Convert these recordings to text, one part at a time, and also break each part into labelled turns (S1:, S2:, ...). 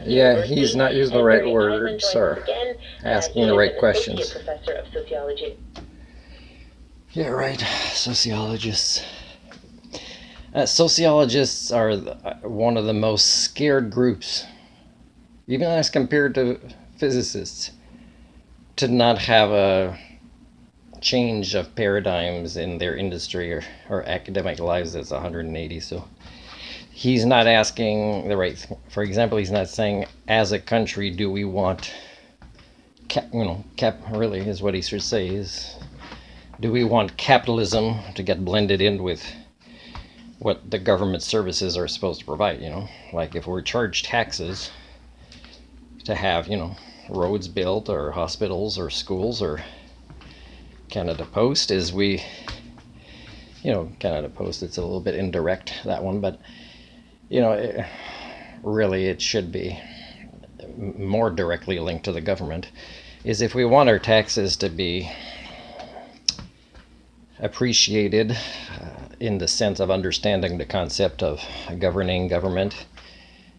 S1: Yeah, he's not using the right word, sir. Asking the right questions.
S2: Professor of sociology.
S1: Yeah, right. Sociologists. Sociologists are one of the most scared groups, even as compared to physicists, to not have a change of paradigms in their industry or academic lives that's 180. So he's not asking the right for example, he's not saying, as a country, do we want really is what he should say is, do we want capitalism to get blended in with what the government services are supposed to provide? Like if we're charged taxes to have roads built or hospitals or schools or Canada Post, is we Canada Post, it's a little bit indirect, that one, but really it should be more directly linked to the government, is if we want our taxes to be appreciated in the sense of understanding the concept of a governing government,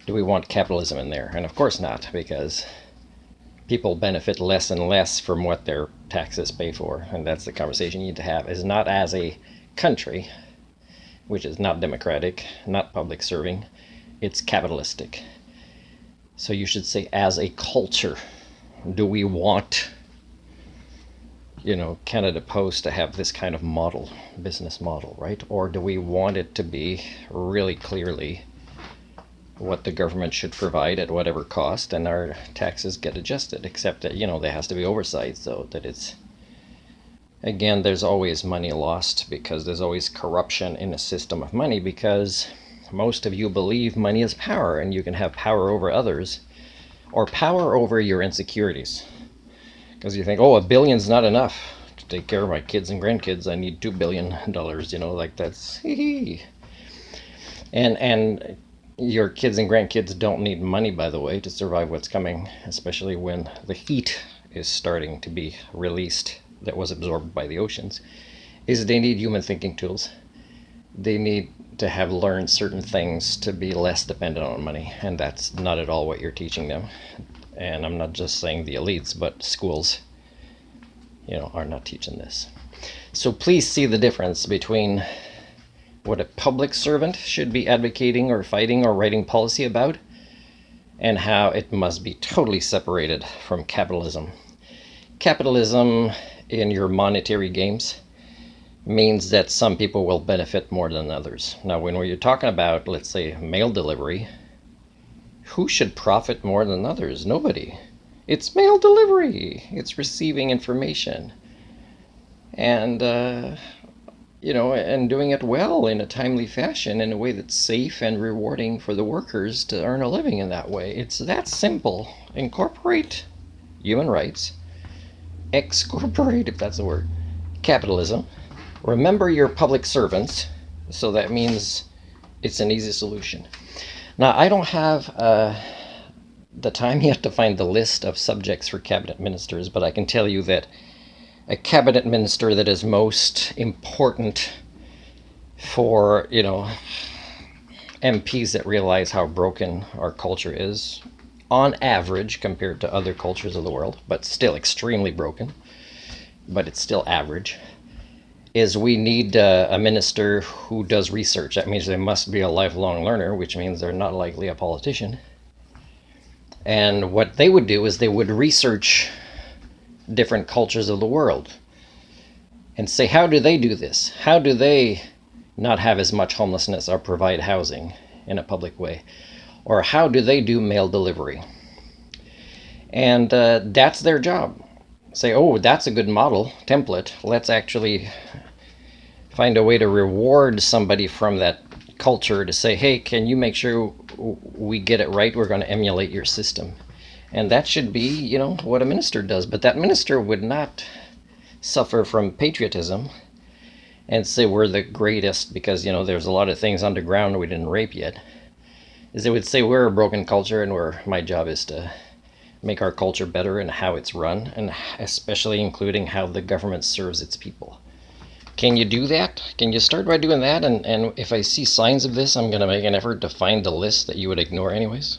S1: do we want capitalism in there? And of course not, because people benefit less and less from what their taxes pay for. And that's the conversation you need to have, is not as a country, which is not democratic, not public serving, it's capitalistic. So you should say, as a culture, do we want Canada Post to have this kind of model, business model, right? Or do we want it to be really clearly what the government should provide at whatever cost, and our taxes get adjusted, except that there has to be oversight, so that it's, again, there's always money lost, because there's always corruption in a system of money, because most of you believe money is power, and you can have power over others or power over your insecurities, because you think, oh, $1 billion's not enough to take care of my kids and grandkids, I need $2 billion, like that's and your kids and grandkids don't need money, by the way, to survive what's coming, especially when the heat is starting to be released that was absorbed by the oceans, is they need human thinking tools. They need to have learned certain things to be less dependent on money, and that's not at all what you're teaching them. And I'm not just saying the elites, but schools, are not teaching this. So please see the difference between what a public servant should be advocating or fighting or writing policy about, and how it must be totally separated from capitalism. Capitalism in your monetary games means that some people will benefit more than others. Now, when you're talking about, let's say, mail delivery, who should profit more than others? Nobody. It's mail delivery. It's receiving information. And, and doing it well in a timely fashion, in a way that's safe and rewarding for the workers to earn a living in that way. It's that simple. Incorporate human rights. Excorporate, if that's the word, capitalism. Remember your public servants. So that means it's an easy solution. Now, I don't have the time yet to find the list of subjects for cabinet ministers, but I can tell you that a cabinet minister that is most important for, MPs that realize how broken our culture is, on average, compared to other cultures of the world, but still extremely broken, but it's still average, is we need a minister who does research. That means they must be a lifelong learner, which means they're not likely a politician. And what they would do is they would research different cultures of the world and say, how do they do this? How do they not have as much homelessness or provide housing in a public way? Or how do they do mail delivery? And that's their job. Say, oh, that's a good model, template. Let's actually find a way to reward somebody from that culture to say, hey, can you make sure we get it right? We're going to emulate your system. And that should be, what a minister does. But that minister would not suffer from patriotism and say we're the greatest because, there's a lot of things underground we didn't rape yet. Is they would say we're a broken culture, and my job is to make our culture better and how it's run, and especially including how the government serves its people. Can you do that? Can you start by doing that? And if I see signs of this, I'm going to make an effort to find the list that you would ignore anyways.